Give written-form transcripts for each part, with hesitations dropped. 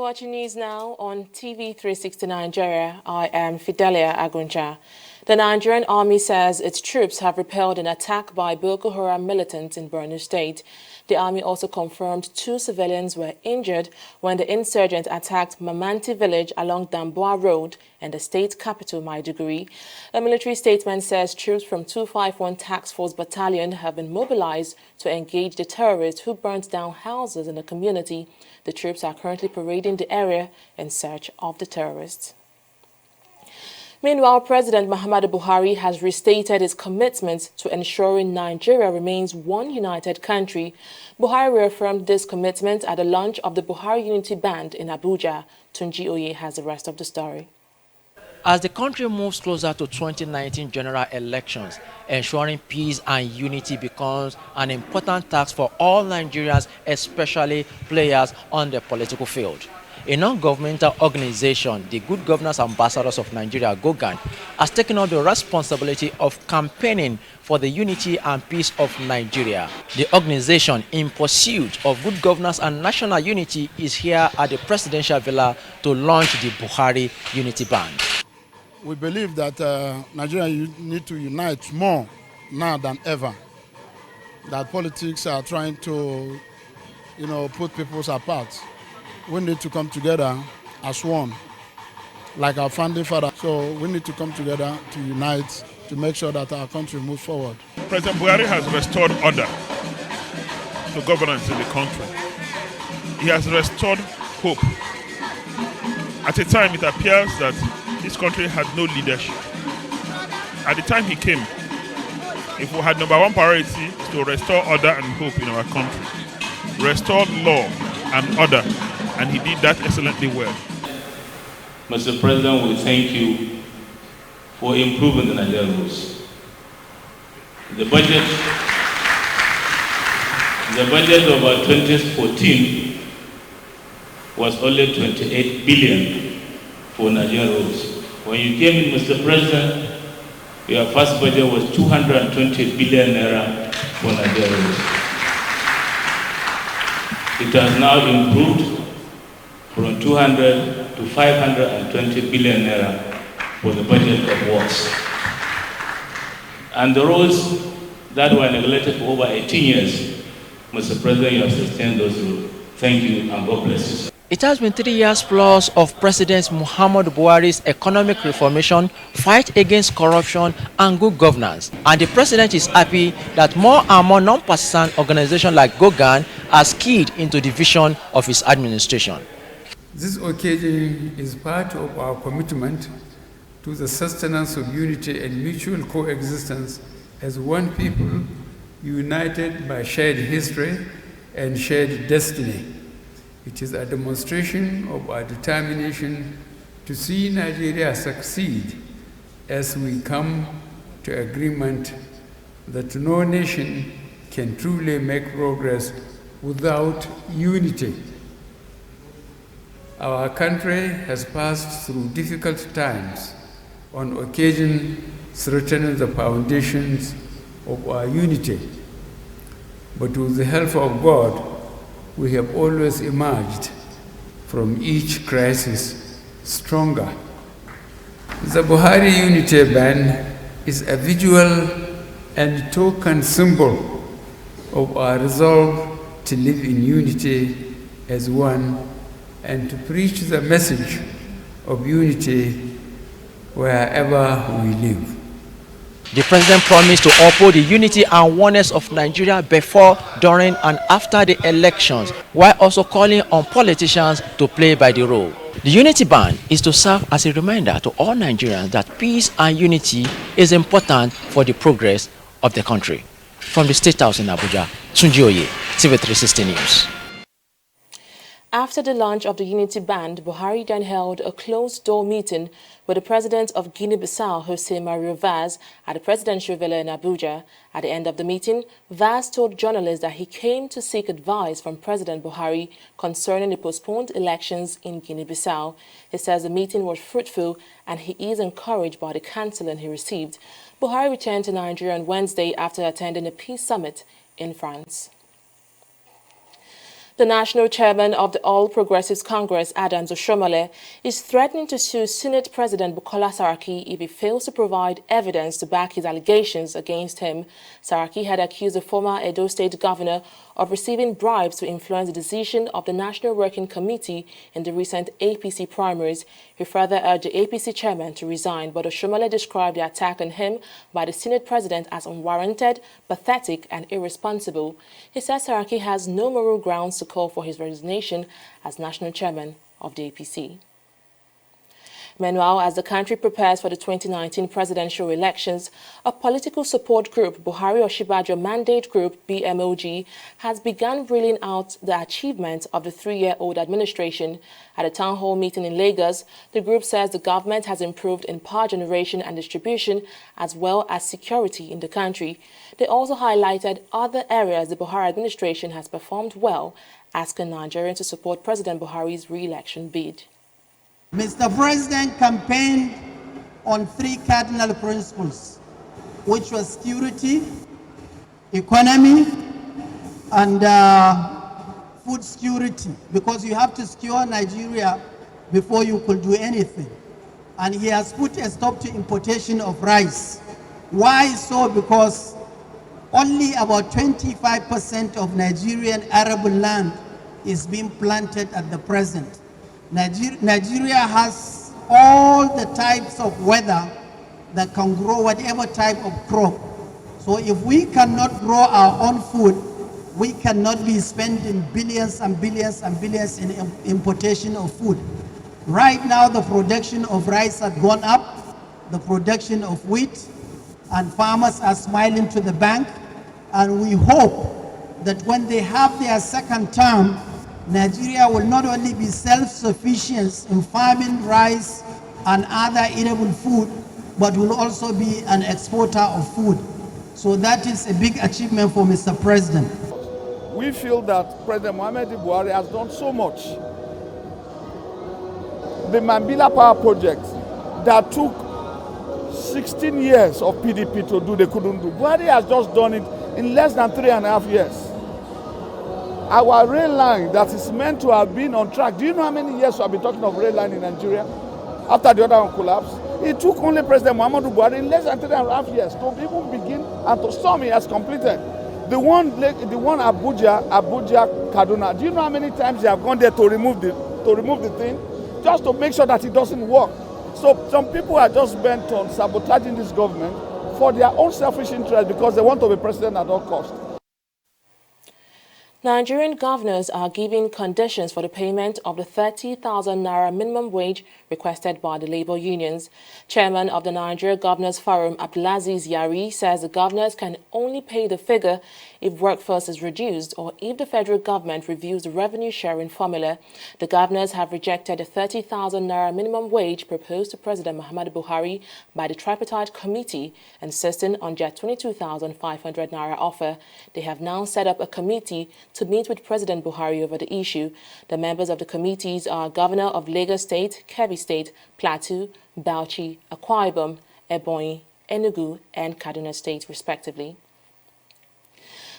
watching news now on TV360 Nigeria. I am Fidelia Agunja. The Nigerian army says its troops have repelled an attack by Boko Haram militants in Borno State. The army also confirmed 2 civilians were injured when the insurgents attacked Mamanti village along Damboa Road and the state capital, Maiduguri. A military statement says troops from 251 Task Force Battalion have been mobilized to engage the terrorists who burnt down houses in the community. The troops are currently parading the area in search of the terrorists. Meanwhile, President Muhammadu Buhari has restated his commitment to ensuring Nigeria remains one united country. Buhari reaffirmed this commitment at the launch of the Buhari Unity Band in Abuja. Tunji Oye has the rest of the story. As the country moves closer to 2019 general elections, ensuring peace and unity becomes an important task for all Nigerians, especially players on the political field. A non-governmental organization, the Good Governance Ambassadors of Nigeria, GOGAN, has taken on the responsibility of campaigning for the unity and peace of Nigeria. The organization, in pursuit of good governance and national unity, is here at the Presidential Villa to launch the Buhari Unity Band. We believe that Nigeria need to unite more now than ever. That politics are trying to, put peoples apart. We need to come together as one, like our founding father. So we need to come together to unite to make sure that our country moves forward. President Buhari has restored order to governance in the country. He has restored hope. At a time, it appears that this country had no leadership. At the time he came, if we had number one priority is to restore order and hope in our country, restore law and order, and he did that excellently well. Mr. President, we thank you for improving the Nigerian rules. The budget of 2014 was only 28 billion for Nigerian roads. When you came in, Mr. President, your first budget was 220 billion naira for Nigerian roads. It has now improved from 200 to 520 billion naira for the budget of works. And the roads that were neglected for over 18 years, Mr. President, you have sustained those roads. Thank you and God bless you. It has been 3 years plus of President Muhammadu Buhari's economic reformation, fight against corruption and good governance. And the president is happy that more and more non-partisan organizations like GOGAN are keyed into the vision of his administration. This occasion is part of our commitment to the sustenance of unity and mutual coexistence as one people united by shared history and shared destiny. It is a demonstration of our determination to see Nigeria succeed as we come to agreement that no nation can truly make progress without unity. Our country has passed through difficult times, on occasion threatening the foundations of our unity. But with the help of God, we have always emerged from each crisis stronger. The Buhari Unity Band is a visual and token symbol of our resolve to live in unity as one and to preach the message of unity wherever we live. The president promised to uphold the unity and oneness of Nigeria before, during, and after the elections, while also calling on politicians to play by the rule. The Unity Band is to serve as a reminder to all Nigerians that peace and unity is important for the progress of the country. From the State House in Abuja, Tunji Oye, TV360 News. After the launch of the Unity Band, Buhari then held a closed-door meeting with the president of Guinea-Bissau, Jose Mario Vaz, at the Presidential Villa in Abuja. At the end of the meeting, Vaz told journalists that he came to seek advice from President Buhari concerning the postponed elections in Guinea-Bissau. He says the meeting was fruitful and he is encouraged by the counseling he received. Buhari returned to Nigeria on Wednesday after attending a peace summit in France. The national chairman of the All Progressives Congress, Adams Oshiomhole, is threatening to sue Senate President Bukola Saraki if he fails to provide evidence to back his allegations against him. Saraki had accused the former Edo State governor of receiving bribes to influence the decision of the National Working Committee in the recent APC primaries. He further urged the APC chairman to resign, but Oshiomhole described the attack on him by the Senate president as unwarranted, pathetic and irresponsible. He says Saraki has no moral grounds to call for his resignation as national chairman of the APC. Meanwhile, as the country prepares for the 2019 presidential elections, a political support group, Buhari Osinbajo Mandate Group, BMOG, has begun reeling out the achievements of the three-year-old administration. At a town hall meeting in Lagos, the group says the government has improved in power generation and distribution, as well as security in the country. They also highlighted other areas the Buhari administration has performed well, asking Nigerians to support President Buhari's re-election bid. Mr. President campaigned on three cardinal principles, which was security, economy, and food security, because you have to secure Nigeria before you could do anything. And he has put a stop to importation of rice. Why so? Because only about 25% of Nigerian arable land is being planted at the present. Nigeria has all the types of weather that can grow whatever type of crop. So if we cannot grow our own food, we cannot be spending billions and billions and billions in importation of food. Right now, the production of rice has gone up, the production of wheat, and farmers are smiling to the bank. And we hope that when they have their second term, Nigeria will not only be self-sufficient in farming rice and other edible food, but will also be an exporter of food. So that is a big achievement for Mr. President. We feel that President Muhammadu Buhari has done so much. The Mambila Power Project that took 16 years of PDP to do, they couldn't do. Buhari has just done it in less than 3.5 years. Our rail line that is meant to have been on track. Do you know how many years we have been talking of rail line in Nigeria after the other one collapsed? It took only President Muhammadu Buhari in less than 3.5 years to even begin, and to some he has completed. The one Abuja, Kaduna. Do you know how many times they have gone there to remove the thing, just to make sure that it doesn't work? So some people are just bent on sabotaging this government for their own selfish interest because they want to be president at all costs. Nigerian governors are giving conditions for the payment of the 30,000 naira minimum wage requested by the labor unions. Chairman of the Nigeria Governors Forum, Abdulaziz Yari, says the governors can only pay the figure if workforce is reduced or if the federal government reviews the revenue sharing formula. The governors have rejected the 30,000 naira minimum wage proposed to President Muhammadu Buhari by the tripartite committee, insisting on their 22,500 naira offer. They have now set up a committee to meet with President Buhari over the issue. The members of the committees are Governor of Lagos State, Kebbi State, Plateau, Bauchi, Akwa Ibom, Ebonyi, Enugu, and Kaduna State, respectively.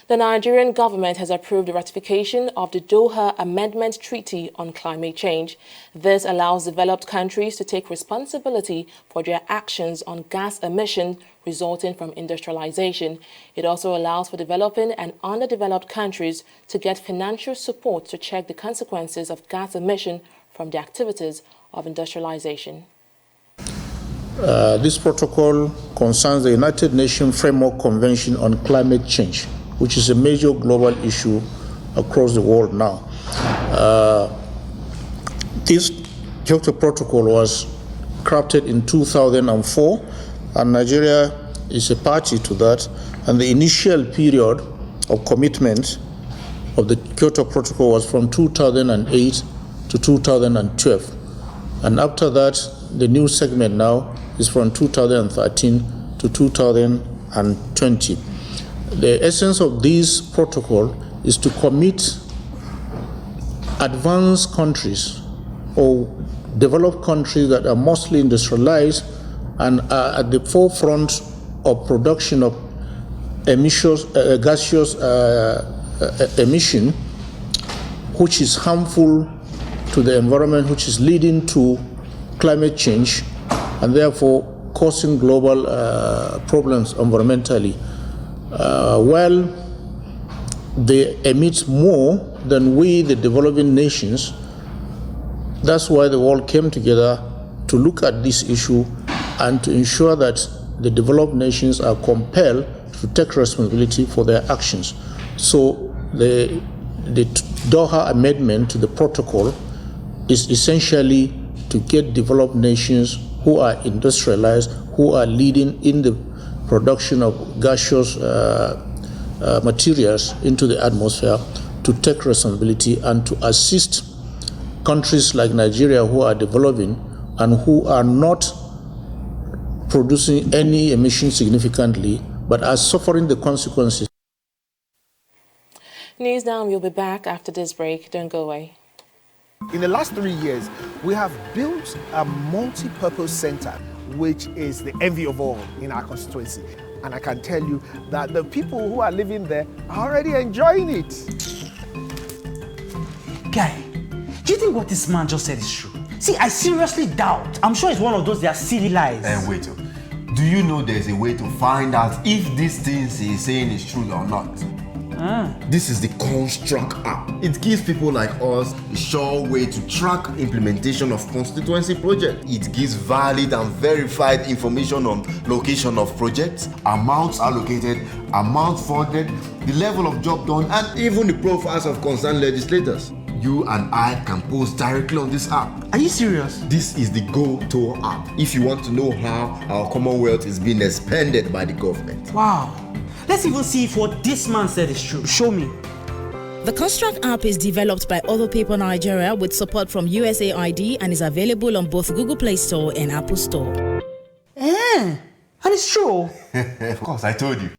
The Nigerian government has approved the ratification of the Doha Amendment Treaty on Climate Change. This allows developed countries to take responsibility for their actions on gas emissions resulting from industrialization. It also allows for developing and underdeveloped countries to get financial support to check the consequences of gas emission from the activities of industrialization. This protocol concerns the United Nations Framework Convention on Climate Change, which is a major global issue across the world now. This Kyoto Protocol was crafted in 2004, and Nigeria is a party to that. And the initial period of commitment of the Kyoto Protocol was from 2008 to 2012. And after that, the new segment now is from 2013 to 2020. The essence of this protocol is to commit advanced countries or developed countries that are mostly industrialized and are at the forefront of production of emissions, gaseous emission, which is harmful to the environment, which is leading to climate change and therefore causing global problems environmentally. Well, they emit more than we, the developing nations. That's why the world came together to look at this issue and to ensure that the developed nations are compelled to take responsibility for their actions. So the Doha amendment to the protocol is essentially to get developed nations who are industrialized, who are leading in the production of gaseous materials into the atmosphere, to take responsibility and to assist countries like Nigeria who are developing and who are not producing any emissions significantly but are suffering the consequences. News Now, we'll be back after this break. Don't go away. In the last 3 years, we have built a multi-purpose center, which is the envy of all in our constituency. And I can tell you that the people who are living there are already enjoying it. Guy, do you think what this man just said is true? See, I seriously doubt. I'm sure it's one of those their silly lies. Wait, do you know there's a way to find out if these things he's saying is true or not? This is the Construct app. It gives people like us a sure way to track implementation of constituency projects. It gives valid and verified information on location of projects, amounts allocated, amount funded, the level of job done, and even the profiles of concerned legislators. You and I can post directly on this app. Are you serious? This is the Go-To app if you want to know how our Commonwealth is being expanded by the government. Wow. Let's even see if what this man said is true. Show me. The Construct app is developed by Other People Nigeria with support from USAID and is available on both Google Play Store and Apple Store. And it's true. Of course, I told you.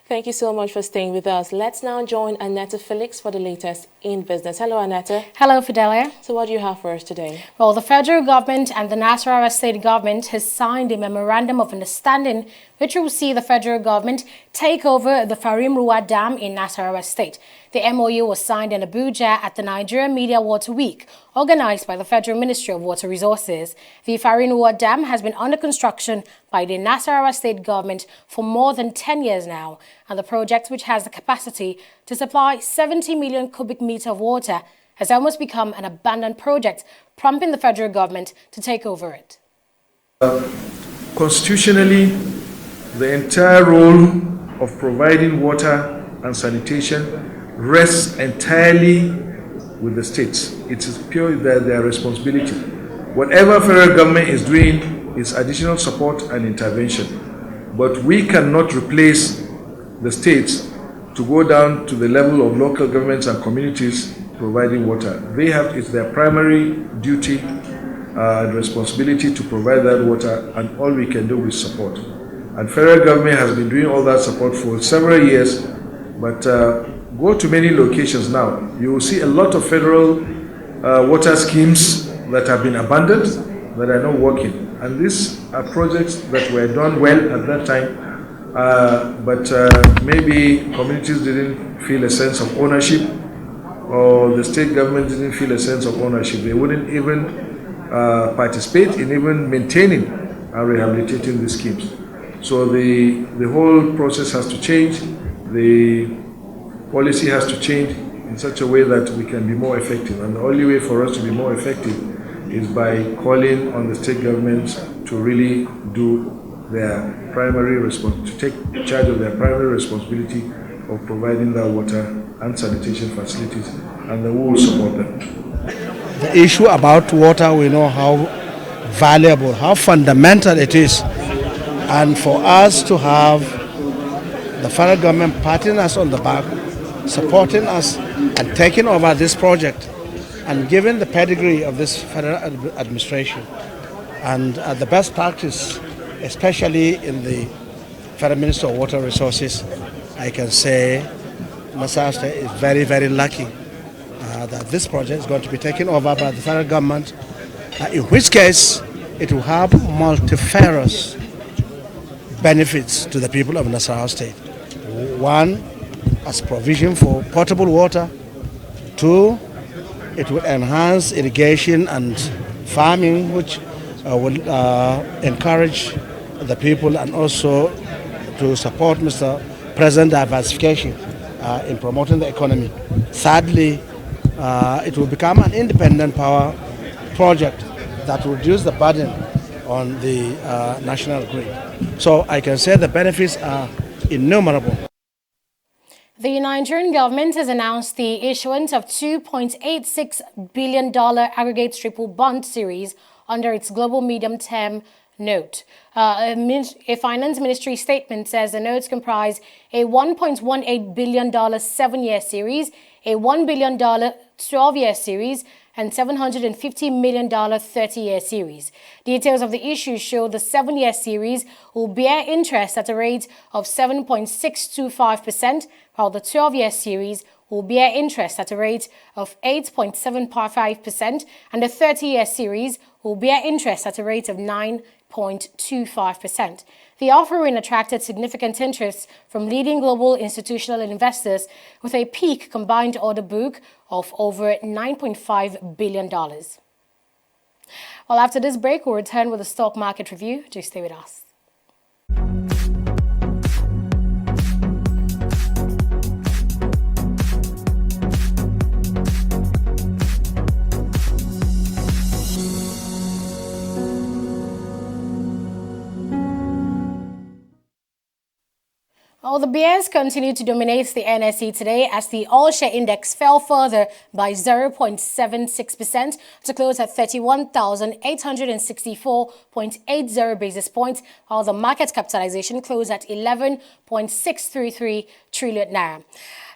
Thank you so much for staying with us. Let's now join Annette Felix for the latest in business. Hello, Annette. Hello, Fidelia. So what do you have for us today? Well, the federal government and the Nasarawa state government has signed a memorandum of understanding which will see the federal government take over the Farimruwa Dam in Nasarawa state. The MOU was signed in Abuja at the Nigerian Media Water Week, organized by the Federal Ministry of Water Resources. The Farimruwa Dam has been under construction by the Nasarawa state government for more than 10 years now, and the project, which has the capacity to supply 70 million cubic meters of water, has almost become an abandoned project, prompting the federal government to take over it. Constitutionally, the entire role of providing water and sanitation rests entirely with the states. It is purely their responsibility. Whatever federal government is doing is additional support and intervention. But we cannot replace the states to go down to the level of local governments and communities providing water. It's their primary duty and responsibility to provide that water, and all we can do is support. And federal government has been doing all that support for several years, but go to many locations now, you will see a lot of federal water schemes that have been abandoned, that are not working. And these are projects that were done well at that time, but maybe communities didn't feel a sense of ownership, or the state government didn't feel a sense of ownership. They wouldn't even participate in even maintaining and rehabilitating the schemes. So the whole process has to change. The policy has to change in such a way that we can be more effective. And the only way for us to be more effective is by calling on the state governments to really do their primary to take charge of their primary responsibility of providing that water and sanitation facilities, and then we will support them. The issue about water, we know how valuable, how fundamental it is. And for us to have the federal government patting us on the back, supporting us and taking over this project, and given the pedigree of this federal administration and the best practice, especially in the Federal Minister of Water Resources, I can say Nasarawa State is very, very lucky that this project is going to be taken over by the federal government, in which case it will have multifarious benefits to the people of Nasarawa State. One, as provision for potable water. Two, it will enhance irrigation and farming, which will encourage the people and also to support Mr. President diversification in promoting the economy. Thirdly, it will become an independent power project that will reduce the burden on the national grid. So I can say the benefits are innumerable. The Nigerian government has announced the issuance of $2.86 billion aggregate triple bond series under its global medium-term note. A finance ministry statement says the notes comprise a $1.18 billion 7-year series, a $1 billion 12-year series, and $750 million 30-year series. Details of the issue show the 7-year series will bear interest at a rate of 7.625%, while the 12-year series will bear interest at a rate of 8.755%, and the 30-year series will bear interest at a rate of 9.25%. The offering attracted significant interest from leading global institutional investors with a peak combined order book of over $9.5 billion. Well, after this break, we'll return with a stock market review. Do stay with us. Well, the bears continue to dominate the NSE today as the all-share index fell further by 0.76% to close at 31,864.80 basis points, while the market capitalization closed at 11.633 trillion naira.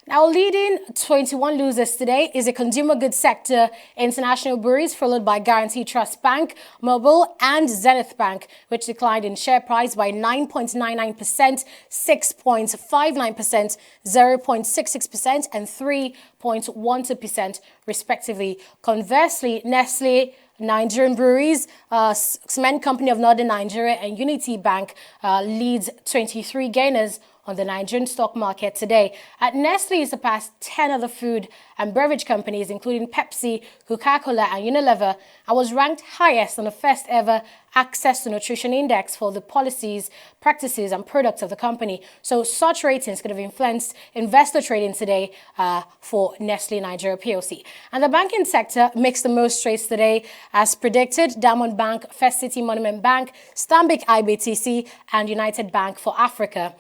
Now, leading 21 losers today is the consumer goods sector, international breweries, followed by Guarantee Trust Bank, Mobile, and Zenith Bank, which declined in share price by 9.99%, 6.59%, 0.66%, and 3.12%, respectively. Conversely, Nestle, Nigerian Breweries, Cement Company of Northern Nigeria, and Unity Bank leads 23 gainers on the Nigerian stock market today. At Nestle surpassed 10 other food and beverage companies, including Pepsi, Coca-Cola, and Unilever, and was ranked highest on the first ever Access to Nutrition Index for the policies, practices, and products of the company. So such ratings could have influenced investor trading today for Nestle Nigeria PLC. And the banking sector makes the most trades today. As predicted, Diamond Bank, First City Monument Bank, Stanbic IBTC, and United Bank for Africa.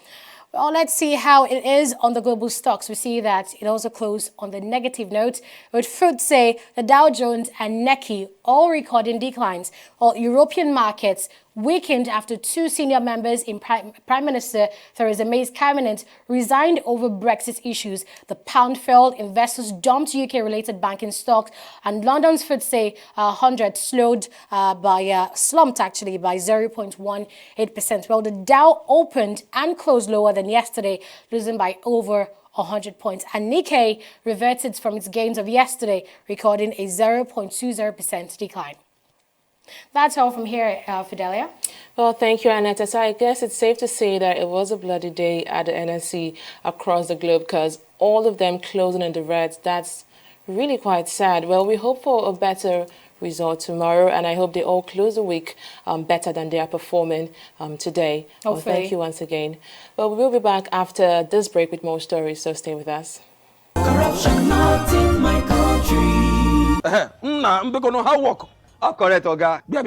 Well, let's see how it is on the global stocks. We see that it also closed on the negative note, with FTSE, the Dow Jones, and Nikkei all recording declines, while European markets weakened after two senior members in Prime Minister Theresa May's cabinet resigned over Brexit issues. The pound fell, investors dumped UK-related banking stocks, and London's FTSE 100 slumped actually by 0.18%, while the Dow opened and closed lower than yesterday, losing by over 100 points. And Nikkei reverted from its gains of yesterday, recording a 0.20% decline. That's all from here, Fidelia. Well, thank you, Annette. So I guess it's safe to say that it was a bloody day at the NSE across the globe, because all of them closing in the reds. That's really quite sad. Well, we hope for a better result tomorrow, and I hope they all close the week better than they are performing today. Well, thank you once again. Well, we will be back after this break with more stories, so stay with us. Corruption not in my country. How work? Oh, correct, Oga. What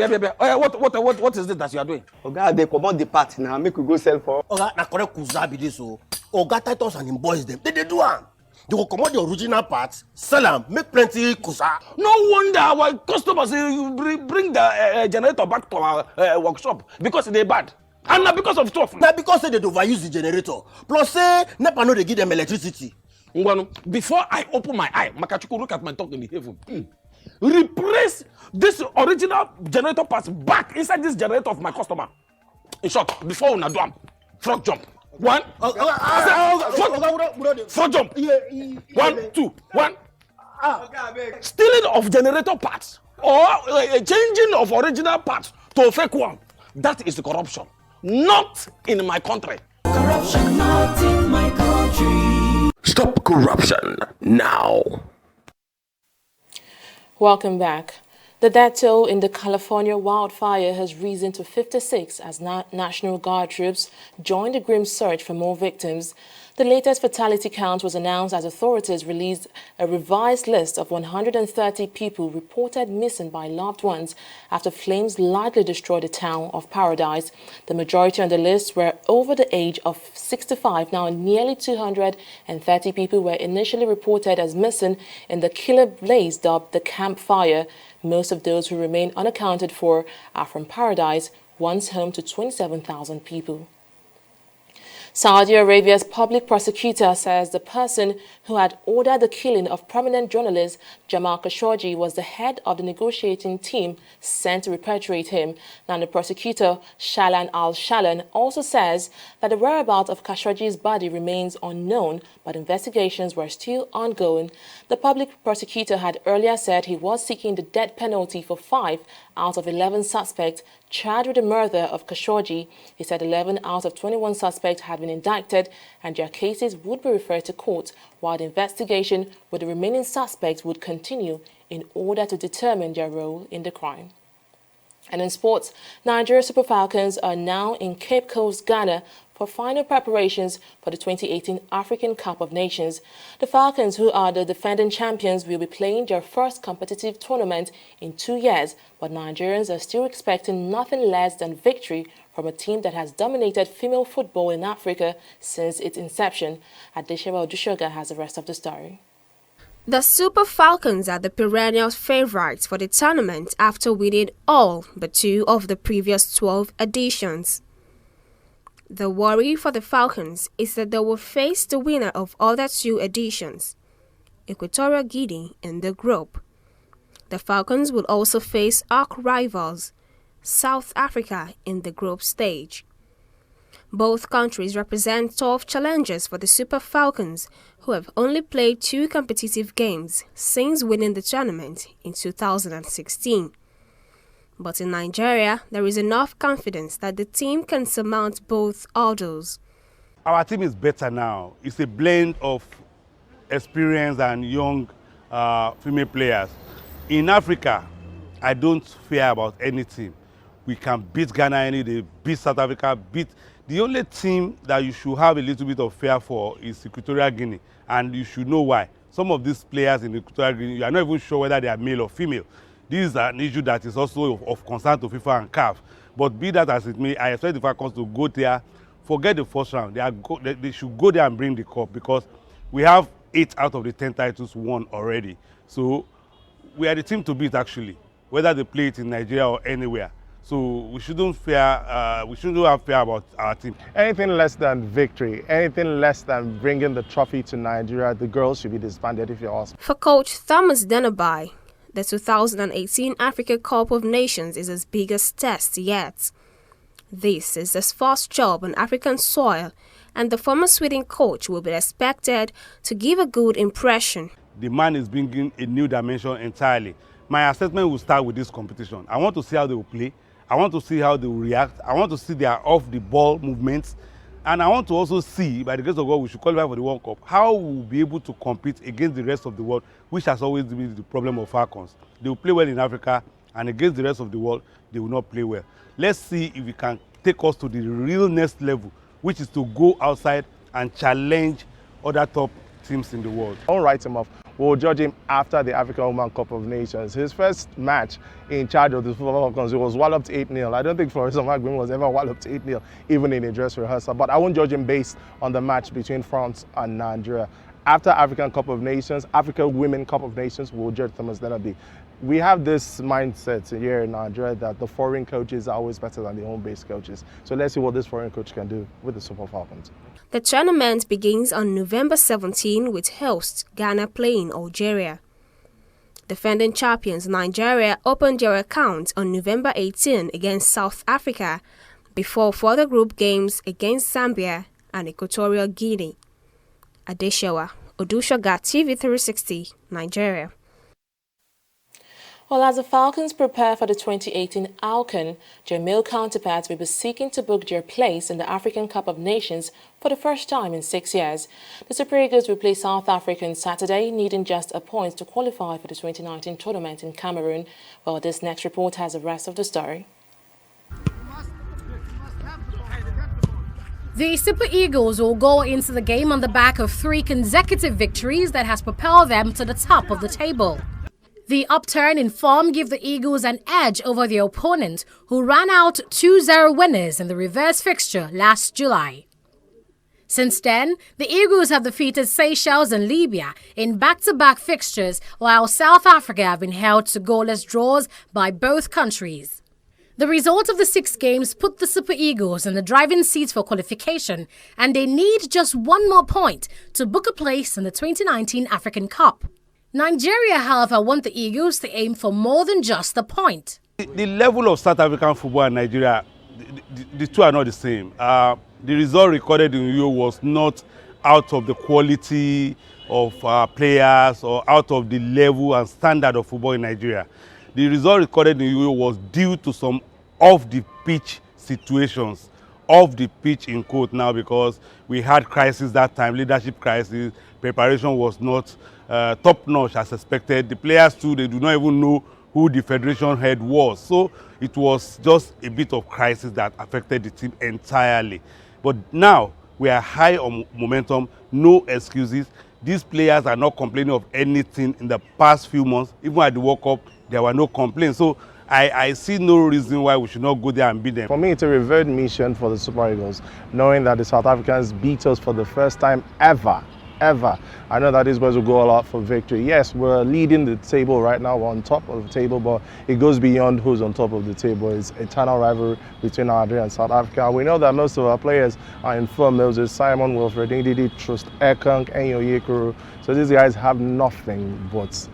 is it that you are doing? Oga, they command the part now. Make we go sell for. Oga, na correct kuza be this o. Oga Titus and him boys them. They do am. They will command the original parts, sell them, make plenty kuza. No wonder our customers bring the generator back to our workshop because they bad. And not because of stuff. Now because they overuse the generator. Plus say NEPA no they give them electricity. Before I open my eye, Makachuku look at my talk in the heaven. Replace this original generator parts back inside this generator of my customer. In short, before una do am, frog jump. One, frog jump. 1, 2, 1. Stealing of generator parts or a changing of original parts to a fake one. That is the corruption. Not in my country. Corruption not in my country. Stop corruption now. Welcome back. The death toll in the California wildfire has risen to 56 as National Guard troops join the grim search for more victims. The latest fatality count was announced as authorities released a revised list of 130 people reported missing by loved ones after flames largely destroyed the town of Paradise. The majority on the list were over the age of 65. Now, nearly 230 people were initially reported as missing in the killer blaze dubbed the Camp Fire. Most of those who remain unaccounted for are from Paradise, once home to 27,000 people. Saudi Arabia's public prosecutor says the person who had ordered the killing of prominent journalist Jamal Khashoggi was the head of the negotiating team sent to repatriate him. Now, the prosecutor, Shalan al-Shalan, also says that the whereabouts of Khashoggi's body remains unknown, but investigations were still ongoing. The public prosecutor had earlier said he was seeking the death penalty for 5 out of 11 suspects charged with the murder of Khashoggi. He said 11 out of 21 suspects had been indicted and their cases would be referred to court, while the investigation with the remaining suspects would continue in order to determine their role in the crime. And in sports, Nigeria Super Falcons are now in Cape Coast, Ghana, for final preparations for the 2018 African Cup of Nations. The Falcons, who are the defending champions, will be playing their first competitive tournament in 2 years, but Nigerians are still expecting nothing less than victory from a team that has dominated female football in Africa since its inception. Adeshewa Odushoga has the rest of the story. The Super Falcons are the perennial favorites for the tournament after winning all but 2 of the previous 12 editions. The worry for the Falcons is that they will face the winner of other 2 editions, Equatorial Guinea, in the group. The Falcons will also face arch rivals, South Africa, in the group stage. Both countries represent tough challenges for the Super Falcons, who have only played 2 competitive games since winning the tournament in 2016. But in Nigeria, there is enough confidence that the team can surmount both hurdles. Our team is better now. It's a blend of experience and young female players. In Africa, I don't fear about any team. We can beat Ghana any day, beat South Africa, beat... The only team that you should have a little bit of fear for is Equatorial Guinea, and you should know why. Some of these players in Equatorial Guinea, you are not even sure whether they are male or female. This is an issue that is also of concern to FIFA and CAF. But be that as it may, I expect the Falcons to go there, forget the first round. They should go there and bring the cup, because we have 8 out of the 10 titles won already. So we are the team to beat, actually, whether they play it in Nigeria or anywhere. So we shouldn't have fear about our team. Anything less than victory, anything less than bringing the trophy to Nigeria, the girls should be disbanded, if you ask. For coach Thomas Denabai, the 2018 Africa Cup of Nations is his biggest test yet. This is his first job on African soil, and the former Sweden coach will be expected to give a good impression. The man is bringing a new dimension entirely. My assessment will start with this competition. I want to see how they will play. I want to see how they will react. I want to see their off-the-ball movements. And I want to also see, by the grace of God, we should qualify for the World Cup, how we will be able to compete against the rest of the world, which has always been the problem of Falcons. They will play well in Africa, and against the rest of the world, they will not play well. Let's see if we can take us to the real next level, which is to go outside and challenge other top teams in the world. I'll write him off. We'll judge him after the African Women Cup of Nations. His first match in charge of the Super Falcons, it was walloped 8-0. I don't think Florissa Magwin was ever walloped 8-0, even in a dress rehearsal. But I won't judge him based on the match between France and Nigeria. After African Cup of Nations, Africa Women Cup of Nations, we'll judge Thomas Denabai. We have this mindset here in Nigeria that the foreign coaches are always better than the home-based coaches. So let's see what this foreign coach can do with the Super Falcons. The tournament begins on November 17 with host Ghana playing Algeria. Defending champions Nigeria opened their account on November 18 against South Africa before further group games against Zambia and Equatorial Guinea. Adeshewa Odushoga, TV360, Nigeria. Well, as the Falcons prepare for the 2018 AFCON, their male counterparts will be seeking to book their place in the African Cup of Nations for the first time in 6 years. The Super Eagles will play South Africa on Saturday, needing just a point to qualify for the 2019 tournament in Cameroon. Well, this next report has the rest of the story. The Super Eagles will go into the game on the back of 3 consecutive victories that has propelled them to the top of the table. The upturn in form give the Eagles an edge over their opponent, who ran out 2-0 winners in the reverse fixture last July. Since then, the Eagles have defeated Seychelles and Libya in back-to-back fixtures, while South Africa have been held to goalless draws by both countries. The result of the 6 games put the Super Eagles in the driving seat for qualification, and they need just one more point to book a place in the 2019 African Cup. Nigeria, however, want the Eagles to aim for more than just a point. The level of South African football and Nigeria, the two are not the same. The result recorded in Rio was not out of the quality of players or out of the level and standard of football in Nigeria. The result recorded in Rio was due to some off-the-pitch situations. Off the pitch in quote now, because we had crisis that time, leadership crisis, preparation was not top-notch as expected. The players too, they do not even know who the federation head was. So it was just a bit of crisis that affected the team entirely. But now we are high on momentum, no excuses. These players are not complaining of anything in the past few months. Even at the World Cup, there were no complaints. So I see no reason why we should not go there and beat them. For me, it's a revered mission for the Super Eagles, knowing that the South Africans beat us for the first time ever. I know that these boys will go all out for victory. Yes, we're leading the table right now, we're on top of the table, but it goes beyond who's on top of the table. It's eternal rivalry between Nigeria and South Africa. We know that most of our players are in form. There was Simon, Wilfred Ndidi, Trust Ekong, Enyo Yekuru. So these guys have nothing but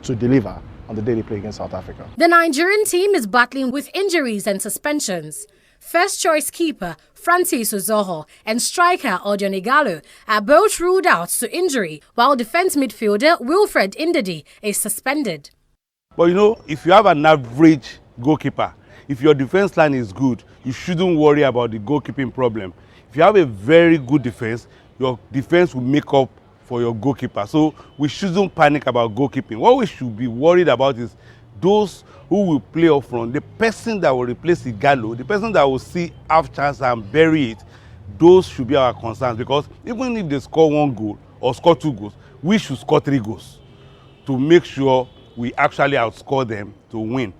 to deliver on the day they play against South Africa. The Nigerian team is battling with injuries and suspensions. First choice keeper Francis Uzoho and striker Odion Igalo are both ruled out to injury, while defense midfielder Wilfred Ndidi is suspended. But you know, if you have an average goalkeeper, if your defense line is good, you shouldn't worry about the goalkeeping problem. If you have a very good defense, your defense will make up for your goalkeeper. So we shouldn't panic about goalkeeping. What we should be worried about is those who will play up front, the person that will replace Igalo, the person that will see half chance and bury it. Those should be our concerns, because even if they score 1 goal or score 2 goals, we should score 3 goals to make sure we actually outscore them to win.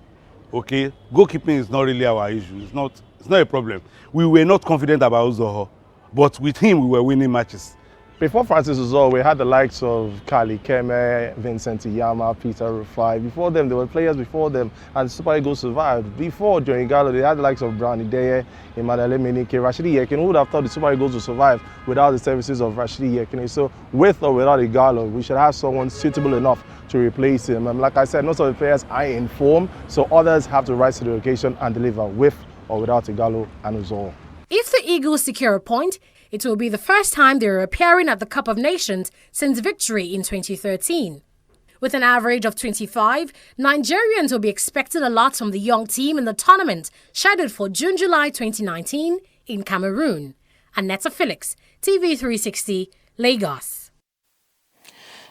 Okay, goalkeeping is not really our issue. It's not a problem. We were not confident about Uzoho, but with him we were winning matches. Before Francis Uzoho, we had the likes of Kali Keme, Vincent Iyama, Peter Rufai. Before them, there were players before them, and Super Eagles survived. Before Johnny Gallo, they had the likes of Brownie Deye, Emmanuel Menike, Rashidi Yekini. Who would have thought the Super Eagles would survive without the services of Rashidi Yekini? So, with or without Igalo, we should have someone suitable enough to replace him. And like I said, most of the players are in form, so others have to rise to the occasion and deliver with or without Igalo and Uzoho. If the Eagles secure a point, it will be the first time they are appearing at the Cup of Nations since victory in 2013. With an average of 25, Nigerians will be expecting a lot from the young team in the tournament scheduled for June-July 2019 in Cameroon. Annetta Felix, TV360, Lagos.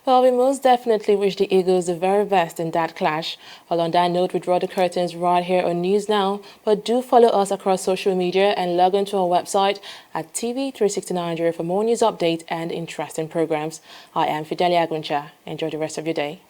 Well, we most definitely wish the Eagles the very best in that clash. Well, on that note, we draw the curtains right here on News Now. But do follow us across social media and log on to our website at TV360 for more news updates and interesting programs. I am Fidelia Aguncha. Enjoy the rest of your day.